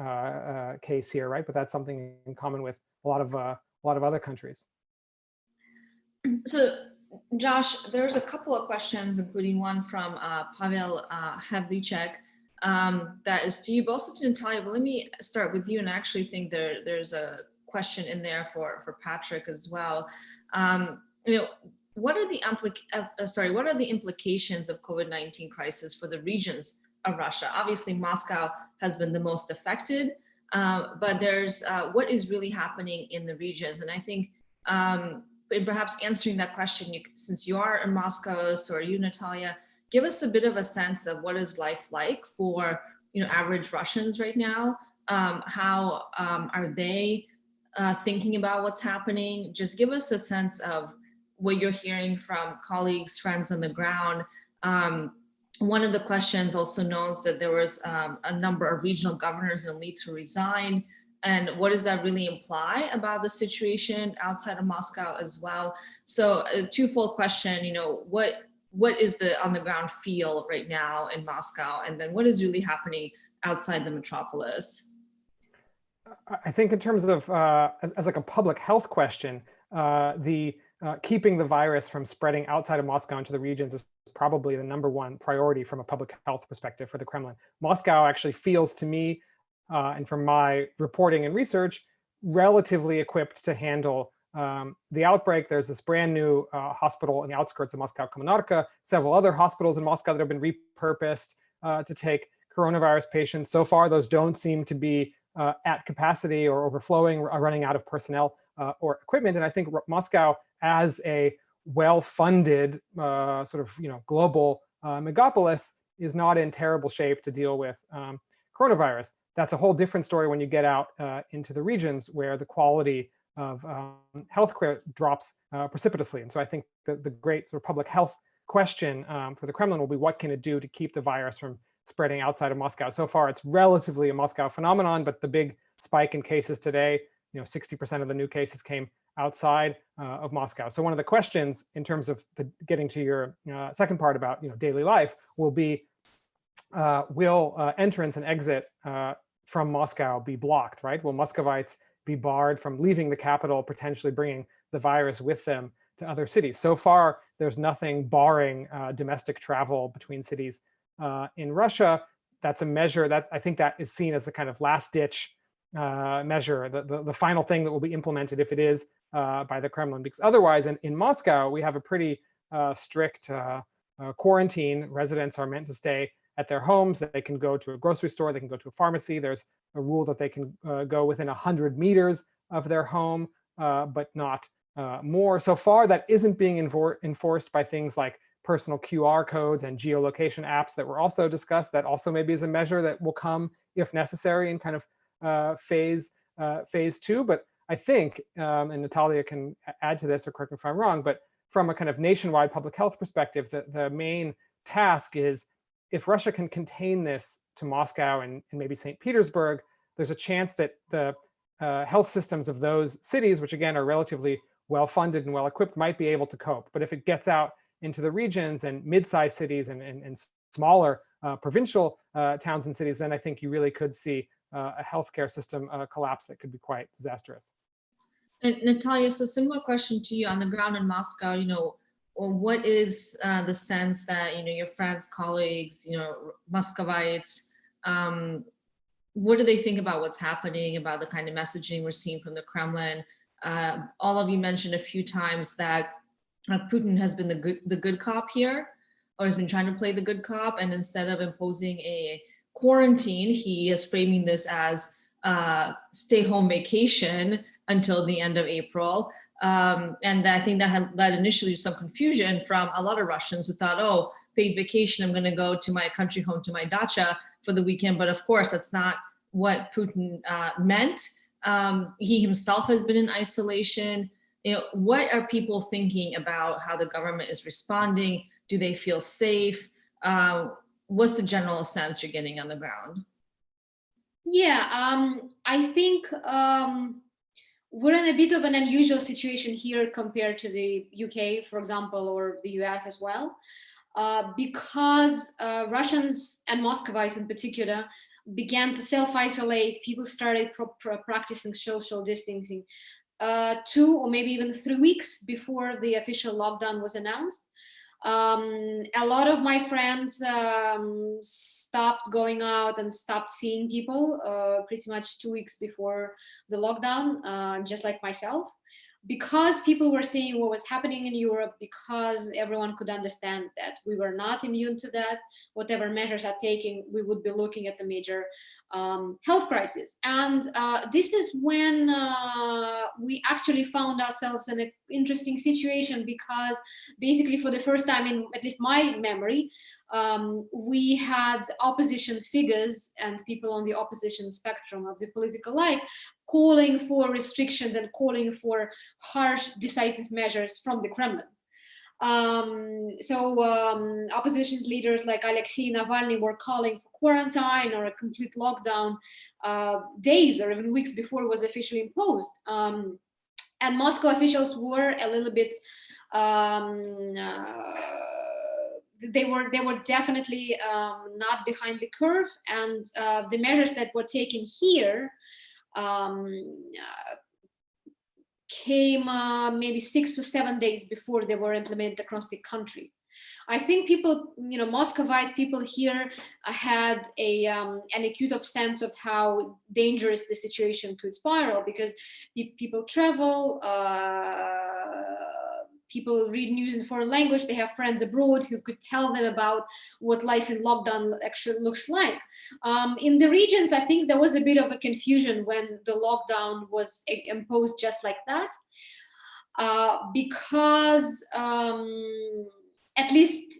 [SPEAKER 3] case here, right? But that's something in common with a lot of other countries.
[SPEAKER 1] So, Josh, there's a couple of questions, including one from Pavel Havlicek, that is to you both, to Nataliya. But let me start with you, and I actually think there's a question in there for Patrick as well. What are the implications of COVID-19 crisis for the regions of Russia? Obviously, Moscow has been the most affected, but there's what is really happening in the regions. And I think perhaps answering that question, since you are in Moscow, so are you, Nataliya, give us a bit of a sense of what is life like for average Russians right now. How are they thinking about what's happening? Just give us a sense of what you're hearing from colleagues, friends on the ground. One of the questions also notes that there was a number of regional governors and elites who resigned. And what does that really imply about the situation outside of Moscow as well? So a twofold question, what is the on the ground feel right now in Moscow? And then what is really happening outside the metropolis?
[SPEAKER 3] I think in terms of, as like a public health question, keeping the virus from spreading outside of Moscow into the regions is probably the #1 priority from a public health perspective for the Kremlin. Moscow actually feels to me, and from my reporting and research, relatively equipped to handle the outbreak. There's this brand new hospital in the outskirts of Moscow, Kommunarka, several other hospitals in Moscow that have been repurposed to take coronavirus patients. So far, those don't seem to be at capacity or overflowing, or running out of personnel or equipment. And I think Moscow, as a well-funded sort of global megapolis, is not in terrible shape to deal with coronavirus. That's a whole different story when you get out into the regions, where the quality healthcare drops precipitously. And so I think that the great sort of public health question for the Kremlin will be, what can it do to keep the virus from spreading outside of Moscow? So far, it's relatively a Moscow phenomenon, but the big spike in cases today, 60% of the new cases came outside of Moscow. So one of the questions in terms of getting to your second part about daily life will be, will entrance and exit from Moscow be blocked, right? Will Muscovites be barred from leaving the capital, potentially bringing the virus with them to other cities? So far, there's nothing barring domestic travel between cities in Russia. That's a measure that I think that is seen as the kind of last ditch measure, the final thing that will be implemented if it is by the Kremlin, because otherwise in Moscow, we have a pretty strict quarantine. Residents are meant to stay at their homes. They can go to a grocery store, they can go to a pharmacy. There's a rule that they can go within 100 meters of their home, but not more. So far, that isn't being enforced by things like personal QR codes and geolocation apps that were also discussed. That also maybe is a measure that will come, if necessary, in kind of phase 2. But I think, and Nataliya can add to this or correct me if I'm wrong, but from a kind of nationwide public health perspective, the main task is, if Russia can contain this to Moscow and maybe St. Petersburg, there's a chance that the health systems of those cities, which again are relatively well-funded and well-equipped, might be able to cope. But if it gets out into the regions and mid-sized cities and smaller provincial towns and cities, then I think you really could see a healthcare system collapse that could be quite disastrous.
[SPEAKER 1] And Nataliya, so similar question to you on the ground in Moscow, what is the sense that, your friends, colleagues, Muscovites, what do they think about what's happening, about the kind of messaging we're seeing from the Kremlin? All of you mentioned a few times that Putin has been the good cop here, or has been trying to play the good cop, and instead of imposing a quarantine, he is framing this as stay-home vacation until the end of April. And I think that had led initially to some confusion from a lot of Russians who thought, oh, paid vacation, I'm going to go to my country home, to my dacha for the weekend. But of course, that's not what Putin meant. He himself has been in isolation. What are people thinking about how the government is responding? Do they feel safe? What's the general sense you're getting on the ground?
[SPEAKER 2] Yeah, I think we're in a bit of an unusual situation here compared to the UK, for example, or the US as well, because Russians and Muscovites in particular began to self-isolate. People started practicing social distancing 2 or maybe even 3 weeks before the official lockdown was announced. A lot of my friends stopped going out and stopped seeing people pretty much 2 weeks before the lockdown, just like myself, because people were seeing what was happening in Europe, because everyone could understand that we were not immune to that. Whatever measures are taken, we would be looking at the major health crisis. And this is when we actually found ourselves in an interesting situation, because basically for the first time in at least my memory, we had opposition figures and people on the opposition spectrum of the political life calling for restrictions and calling for harsh, decisive measures from the Kremlin. Opposition leaders like Alexei Navalny were calling for quarantine or a complete lockdown days or even weeks before it was officially imposed. And Moscow officials were a little bit, they were definitely not behind the curve, and the measures that were taken here came maybe 6 to 7 days before they were implemented across the country. I think people, Muscovites, people here had an acute sense of how dangerous the situation could spiral, because people travel, people read news in foreign language, they have friends abroad who could tell them about what life in lockdown actually looks like. In the regions, I think there was a bit of a confusion when the lockdown was imposed just like that, because at least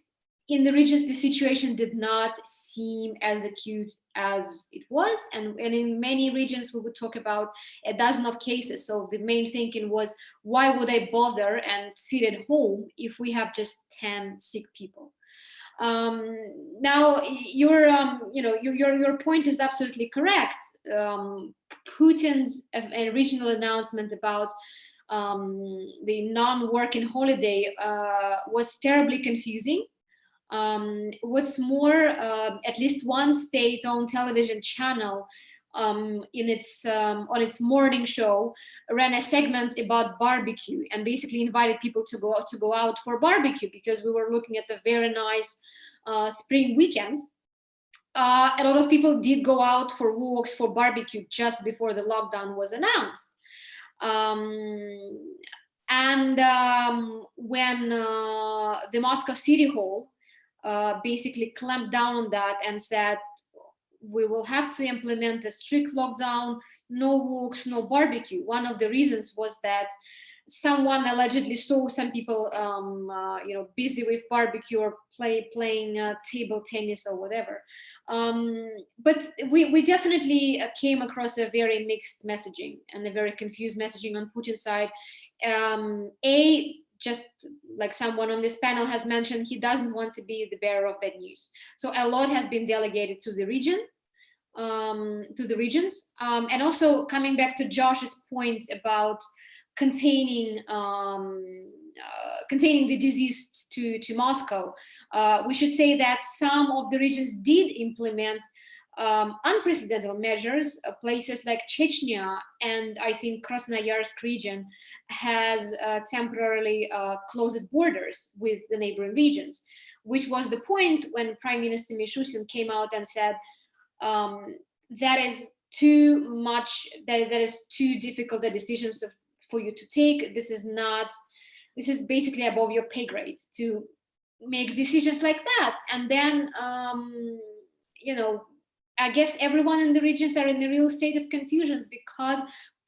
[SPEAKER 2] in the regions, the situation did not seem as acute as it was. And in many regions, we would talk about a dozen of cases. So the main thinking was, why would I bother and sit at home if we have just 10 sick people? Now, your point is absolutely correct. Putin's original announcement about the non-working holiday was terribly confusing. What's more, at least one state-owned television channel on its morning show ran a segment about barbecue and basically invited people to go out for barbecue, because we were looking at a very nice spring weekend. A lot of people did go out for walks for barbecue just before the lockdown was announced. When the Moscow City Hall basically clamped down on that and said, we will have to implement a strict lockdown, no walks, no barbecue. One of the reasons was that someone allegedly saw some people, busy with barbecue or playing table tennis or whatever. But we definitely came across a very mixed messaging and a very confused messaging on Putin's side. Just like someone on this panel has mentioned, he doesn't want to be the bearer of bad news. So a lot has been delegated to the regions. And also coming back to Josh's point about containing the disease to Moscow, we should say that some of the regions did implement unprecedented measures. Places like Chechnya and I think Krasnoyarsk region has temporarily closed borders with the neighboring regions, which was the point when Prime Minister Mishustin came out and said that is too much, that is too difficult a decision for you to take. This is basically above your pay grade to make decisions like that. And then I guess everyone in the regions are in a real state of confusion, because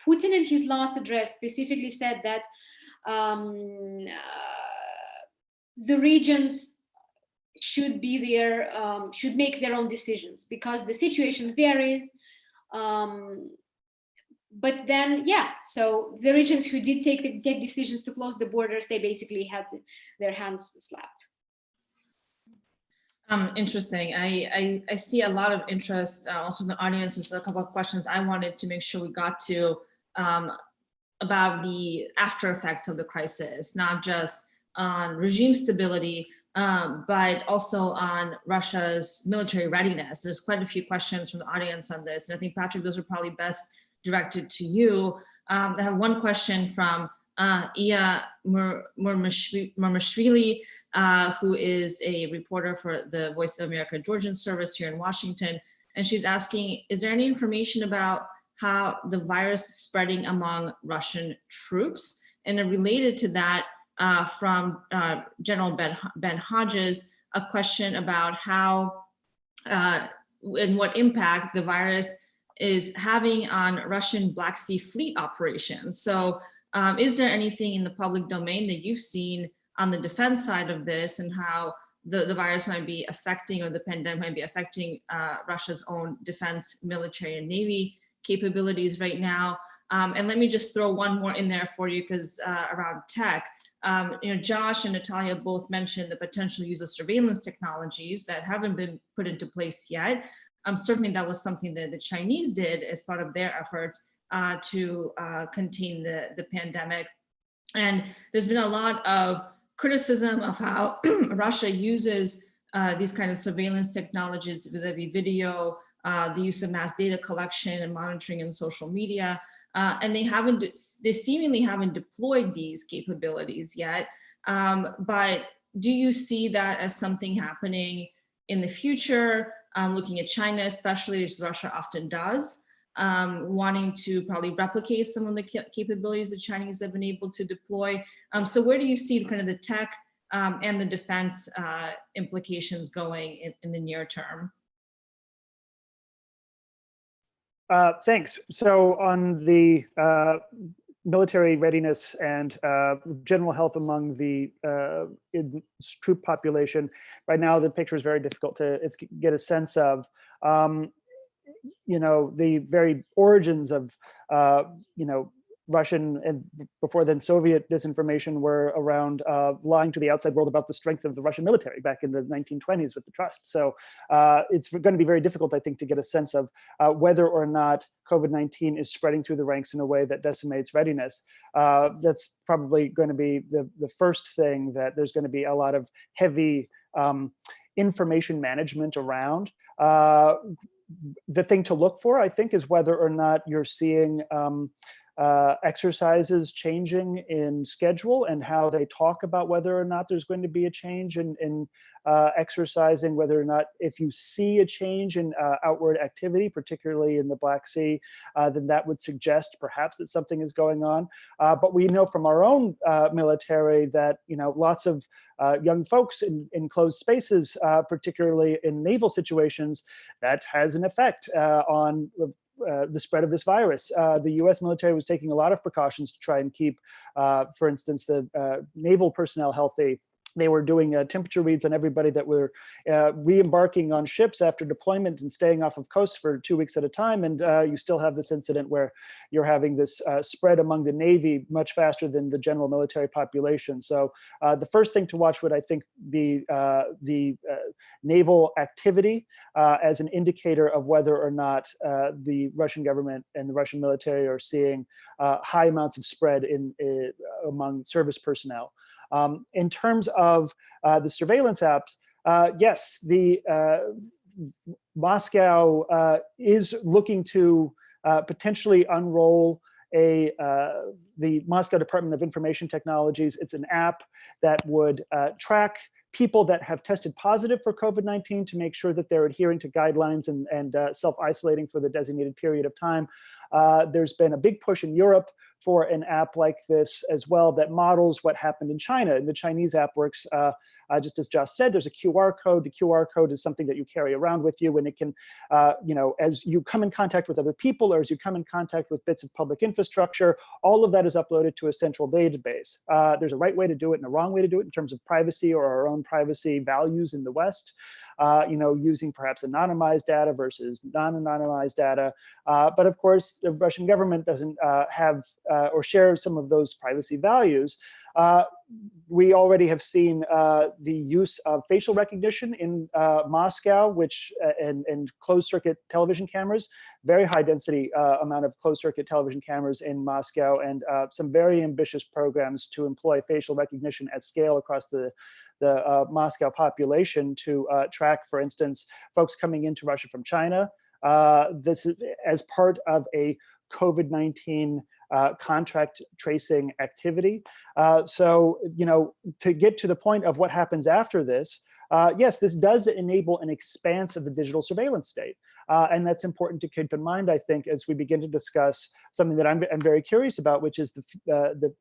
[SPEAKER 2] Putin in his last address specifically said that the regions should make their own decisions because the situation varies. But then, so the regions who did take decisions to close the borders, they basically had their hands slapped.
[SPEAKER 1] Interesting. I see a lot of interest also in the audience. There's a couple of questions I wanted to make sure we got to about the after effects of the crisis, not just on regime stability, but also on Russia's military readiness. There's quite a few questions from the audience on this. And I think, Patrick, those are probably best directed to you. I have one question from Iya Murmashvili, who is a reporter for the Voice of America Georgian service here in Washington. And she's asking, is there any information about how the virus is spreading among Russian troops? And related to that, from General Ben Hodges, a question about how and what impact the virus is having on Russian Black Sea Fleet operations. So is there anything in the public domain that you've seen on the defense side of this, and how the virus might be affecting, or the pandemic might be affecting Russia's own defense, military, and Navy capabilities right now? And let me just throw one more in there for you, because around tech, Josh and Nataliya both mentioned the potential use of surveillance technologies that haven't been put into place yet. Certainly that was something that the Chinese did as part of their efforts to contain the pandemic. And there's been a lot of criticism of how Russia uses these kind of surveillance technologies, whether it be video, the use of mass data collection and monitoring in social media. And they seemingly haven't deployed these capabilities yet. But do you see that as something happening in the future? Looking at China, especially, as Russia often does, wanting to probably replicate some of the capabilities the Chinese have been able to deploy. So where do you see kind of the tech and the defense implications going in the near term?
[SPEAKER 4] Thanks. So on the military readiness and general health among the troop population. Right now, the picture is very difficult to get a sense of. You know, the very origins of, you know, Russian and before then Soviet disinformation were around lying to the outside world about the strength of the Russian military back in the 1920s with the Trust. So it's going to be very difficult, I think, to get a sense of whether or not COVID-19 is spreading through the ranks in a way that decimates readiness. That's probably going to be the first thing that there's going to be a lot of heavy information management around. The thing to look for, I think, is whether or not you're seeing exercises changing in schedule and how they talk about whether or not there's going to be a change in exercising, whether or not if you see a change in outward activity, particularly in the Black Sea, then that would suggest perhaps that something is going on. But we know from our own military that, you know, lots of young folks in closed spaces, particularly in naval situations, that has an effect on the spread of this virus. The US military was taking a lot of precautions to try and keep, for instance, the naval personnel healthy. They were doing temperature reads on everybody that were re-embarking on ships after deployment and staying off of coasts for 2 weeks at a time. And you still have this incident where you're having this spread among the Navy much faster than the general military population. So the first thing to watch would, I think, be the naval activity as an indicator of whether or not the Russian government and the Russian military are seeing high amounts of spread among service personnel. In terms of the surveillance apps, yes, the Moscow is looking to potentially unroll the Moscow Department of Information Technologies. It's an app that would track people that have tested positive for COVID-19 to make sure that they're adhering to guidelines and self-isolating for the designated period of time. There's been a big push in Europe for an app like this as well that models what happened in China. And the Chinese app works, just as Josh said, there's a QR code. The QR code is something that you carry around with you, and it can, you know, as you come in contact with other people or as you come in contact with bits of public infrastructure, all of that is uploaded to a central database. There's a right way to do it and a wrong way to do it in terms of privacy or our own privacy values in the West. You know, using perhaps anonymized data versus non-anonymized data. But of course, the Russian government doesn't have or share some of those privacy values. We already have seen the use of facial recognition in Moscow, which and closed circuit television cameras, very high density amount of closed circuit television cameras in Moscow, and some very ambitious programs to employ facial recognition at scale across the Moscow population to track, for instance, folks coming into Russia from China. This is as part of a COVID-19 contract tracing activity. So, you know, to get to the point of what happens after this, yes, this does enable an expanse of the digital surveillance state. And that's important to keep in mind, I think, as we begin to discuss something that I'm very curious about, which is the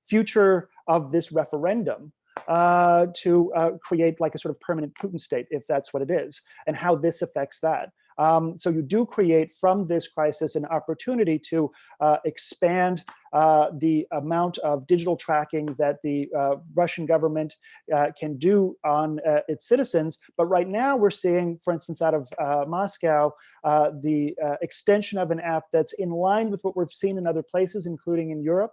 [SPEAKER 4] future of this referendum to create like a sort of permanent Putin state, if that's what it is, and how this affects that. So you do create from this crisis an opportunity to expand the amount of digital tracking that the Russian government can do on its citizens. But right now we're seeing, for instance, out of Moscow, the extension of an app that's in line with what we've seen in other places, including in Europe.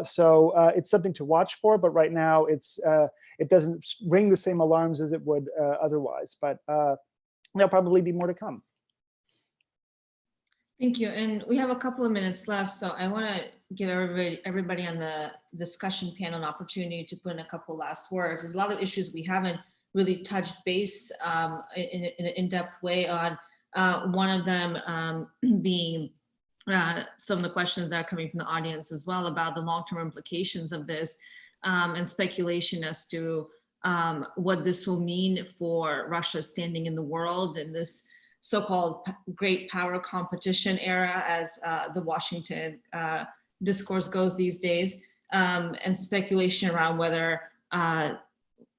[SPEAKER 4] So it's something to watch for, but right now it doesn't ring the same alarms as it would otherwise, but there'll probably be more to come.
[SPEAKER 1] Thank you. And we have a couple of minutes left, so I want to give everybody on the discussion panel an opportunity to put in a couple last words. There's a lot of issues we haven't really touched base in an in-depth way on. One of them being some of the questions that are coming from the audience as well about the long-term implications of this and speculation as to what this will mean for Russia's standing in the world in this so-called great power competition era, as the Washington discourse goes these days, and speculation around whether,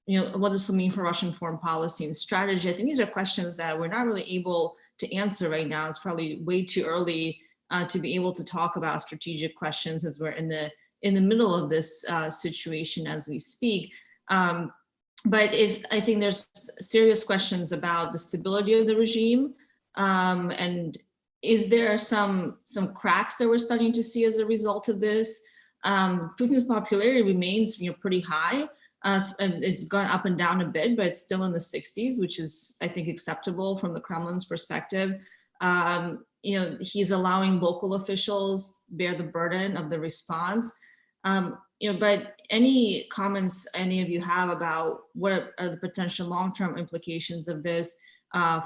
[SPEAKER 1] you know, what this will mean for Russian foreign policy and strategy. I think these are questions that we're not really able to answer right now. It's probably way too early to be able to talk about strategic questions as we're in the middle of this situation as we speak. But I think there's serious questions about the stability of the regime, and is there some cracks that we're starting to see as a result of this? Putin's popularity remains, pretty high. And it's gone up and down a bit, but it's still in the 60s, which is, I think, acceptable from the Kremlin's perspective. He's allowing local officials bear the burden of the response. But any comments any of you have about what are the potential long-term implications of this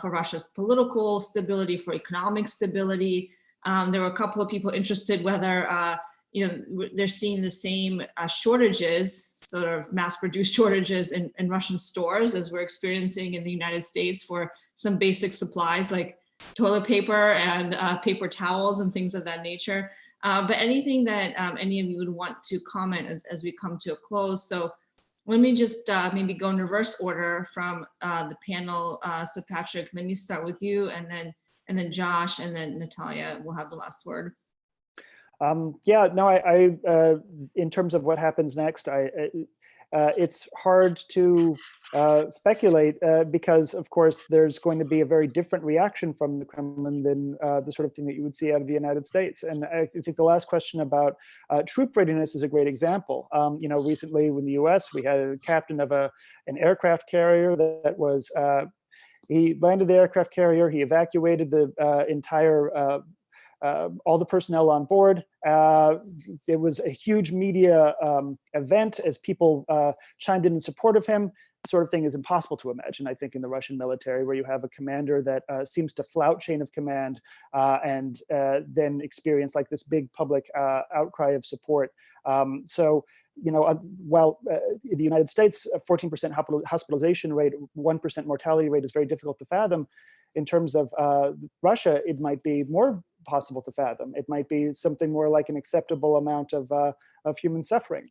[SPEAKER 1] for Russia's political stability, for economic stability? There were a couple of people interested whether they're seeing the same shortages, sort of mass-produced shortages in Russian stores as we're experiencing in the United States for some basic supplies like toilet paper and paper towels and things of that nature. But anything that any of you would want to comment as we come to a close. So let me just maybe go in reverse order from the panel. So Patrick, let me start with you, and then Josh, and then Nataliya will have the last word.
[SPEAKER 4] Yeah, no, I in terms of what happens next, it's hard to speculate because, of course, there's going to be a very different reaction from the Kremlin than the sort of thing that you would see out of the United States. And I think the last question about troop readiness is a great example. Recently in the U.S., we had a captain of an aircraft carrier that was, he landed the aircraft carrier, he evacuated the entire all the personnel on board. It was a huge media event as people chimed in support of him. Sort of thing is impossible to imagine, I think, in the Russian military, where you have a commander that seems to flout chain of command and then experience like this big public outcry of support. While in the United States, a 14% hospitalization rate, 1% mortality rate is very difficult to fathom. In terms of Russia, it might be more possible to fathom. It might be something more like an acceptable amount of human suffering.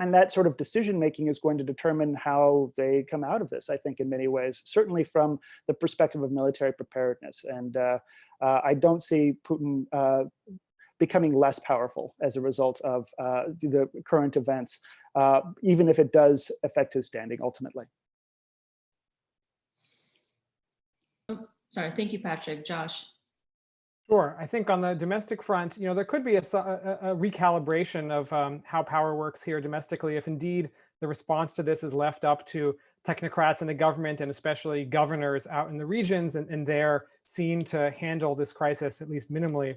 [SPEAKER 4] And that sort of decision-making is going to determine how they come out of this, I think, in many ways, certainly from the perspective of military preparedness. And I don't see Putin becoming less powerful as a result of the current events, even if it does affect his standing ultimately.
[SPEAKER 1] Sorry, thank you, Patrick. Josh.
[SPEAKER 3] Sure. I think on the domestic front, there could be a recalibration of how power works here domestically if indeed the response to this is left up to technocrats in the government and especially governors out in the regions, and they're seen to handle this crisis at least minimally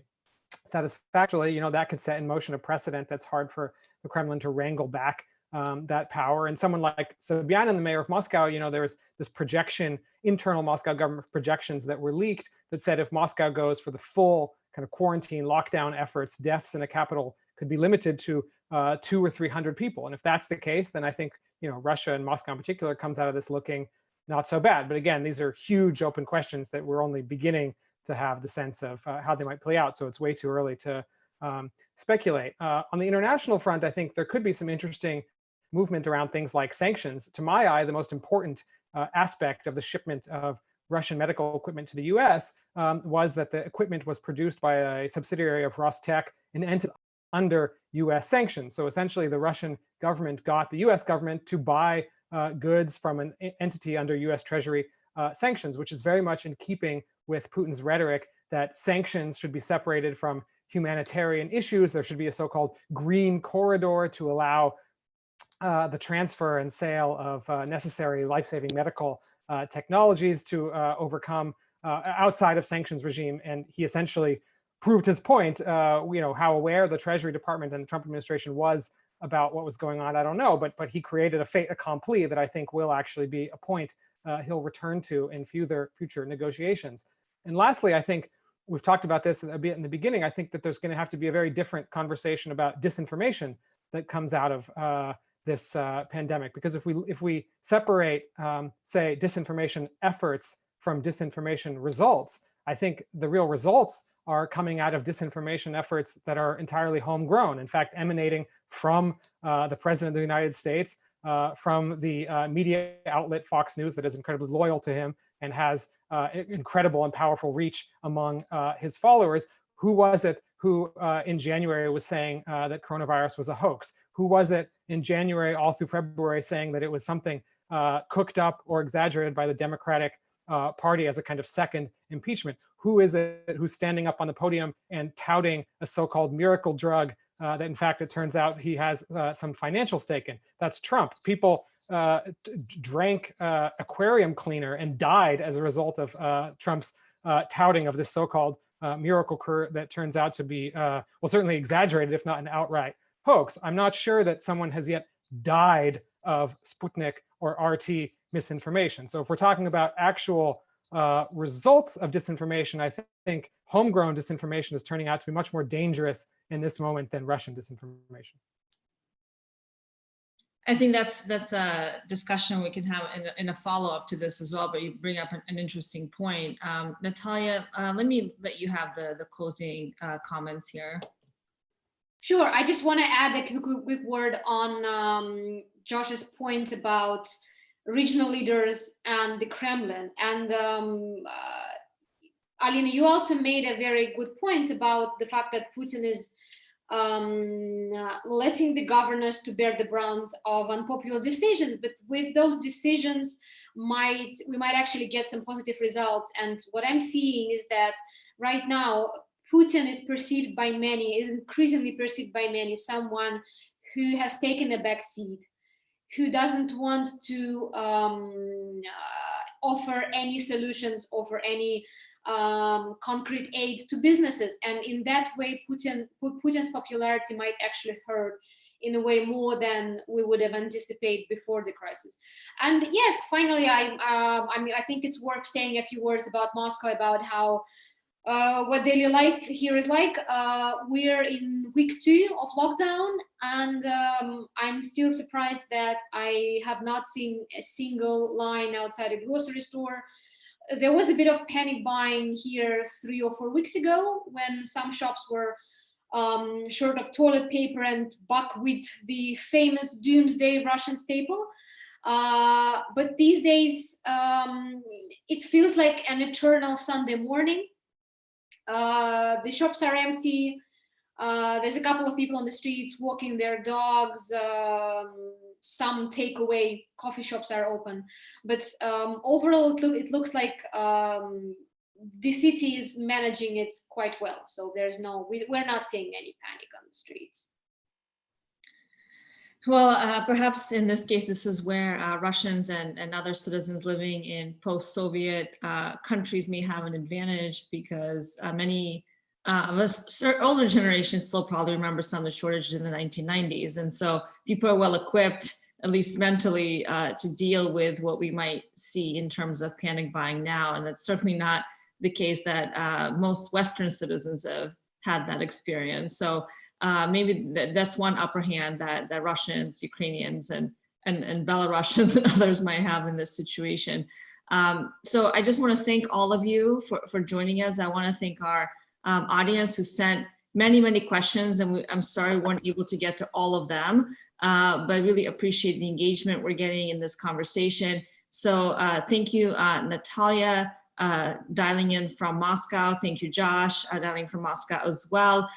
[SPEAKER 3] satisfactorily. That could set in motion a precedent that's hard for the Kremlin to wrangle back that power. And someone like Sobyanin, the mayor of Moscow, there was this projection, internal Moscow government projections that were leaked that said if Moscow goes for the full kind of quarantine lockdown efforts, deaths in the capital could be limited to 200 or 300 people. And if that's the case, then I think Russia and Moscow in particular comes out of this looking not so bad. But again, these are huge open questions that we're only beginning to have the sense of how they might play out. So it's way too early to speculate. On the international front, I think there could be some interesting movement around things like sanctions. To my eye, the most important aspect of the shipment of Russian medical equipment to the US was that the equipment was produced by a subsidiary of Rostec, an entity under US sanctions. So essentially the Russian government got the US government to buy goods from an entity under US Treasury sanctions, which is very much in keeping with Putin's rhetoric that sanctions should be separated from humanitarian issues. There should be a so-called green corridor to allow the transfer and sale of necessary life-saving medical technologies to overcome outside of sanctions regime. And he essentially proved his point. How aware the Treasury Department and the Trump administration was about what was going on, I don't know, but he created a fait accompli that I think will actually be a point he'll return to in future negotiations. And lastly, I think we've talked about this a bit in the beginning. I think that there's going to have to be a very different conversation about disinformation that comes out of this pandemic, because if we separate, say, disinformation efforts from disinformation results, I think the real results are coming out of disinformation efforts that are entirely homegrown. In fact, emanating from the President of the United States, from the media outlet Fox News that is incredibly loyal to him and has incredible and powerful reach among his followers, Who was it who in January was saying that coronavirus was a hoax? Who was it in January all through February saying that it was something cooked up or exaggerated by the Democratic Party as a kind of second impeachment? Who is it who's standing up on the podium and touting a so-called miracle drug that in fact it turns out he has some financial stake in? That's Trump. People drank aquarium cleaner and died as a result of Trump's touting of this so-called miracle cure that turns out to be, well, certainly exaggerated, if not an outright hoax. I'm not sure that someone has yet died of Sputnik or RT misinformation. So if we're talking about actual results of disinformation, I think homegrown disinformation is turning out to be much more dangerous in this moment than Russian disinformation.
[SPEAKER 1] I think that's a discussion we can have in a follow-up to this as well, but you bring up an interesting point. Nataliya, let me let you have the closing comments here.
[SPEAKER 2] Sure, I just want to add a quick word on Josh's point about regional leaders and the Kremlin. And Alina, you also made a very good point about the fact that Putin is letting the governors to bear the brunt of unpopular decisions, but with those decisions we might actually get some positive results. And what I'm seeing is that right now Putin is perceived by many, is increasingly perceived by many, someone who has taken a back seat, who doesn't want to offer any solutions, offer any concrete aid to businesses. And in that way, Putin's popularity might actually hurt in a way more than we would have anticipated before the crisis. And yes, finally, I think it's worth saying a few words about Moscow, about how what daily life here is like. We're in week 2 of lockdown, and I'm still surprised that I have not seen a single line outside a grocery store. There was a bit of panic buying here 3 or 4 weeks ago when some shops were short of toilet paper and buckwheat, the famous doomsday Russian staple. But these days, it feels like an eternal Sunday morning. The shops are empty. There's a couple of people on the streets walking their dogs. Some takeaway coffee shops are open, but overall it looks like the city is managing it quite well. So we're not seeing any panic on the streets.
[SPEAKER 1] Well, perhaps in this case, this is where Russians and other citizens living in post-Soviet countries may have an advantage, because many of us, older generations, still probably remember some of the shortages in the 1990s. And so people are well equipped, at least mentally, to deal with what we might see in terms of panic buying now. And that's certainly not the case that most Western citizens have had that experience. So maybe that's one upper hand that Russians, Ukrainians, and Belarusians and others might have in this situation. So I just want to thank all of you for joining us. I want to thank our audience who sent many questions, and I'm sorry we weren't able to get to all of them, but I really appreciate the engagement we're getting in this conversation. So thank you, Nataliya, dialing in from Moscow. Thank you, Josh, dialing from Moscow as well.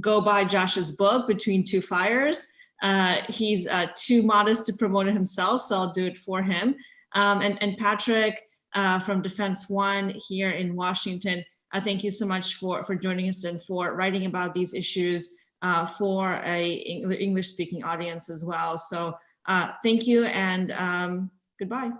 [SPEAKER 1] Go buy Josh's book, Between Two Fires. He's too modest to promote it himself, so I'll do it for him. And Patrick from Defense One here in Washington, thank you so much for joining us and for writing about these issues for a English-speaking audience as well. So thank you, and goodbye.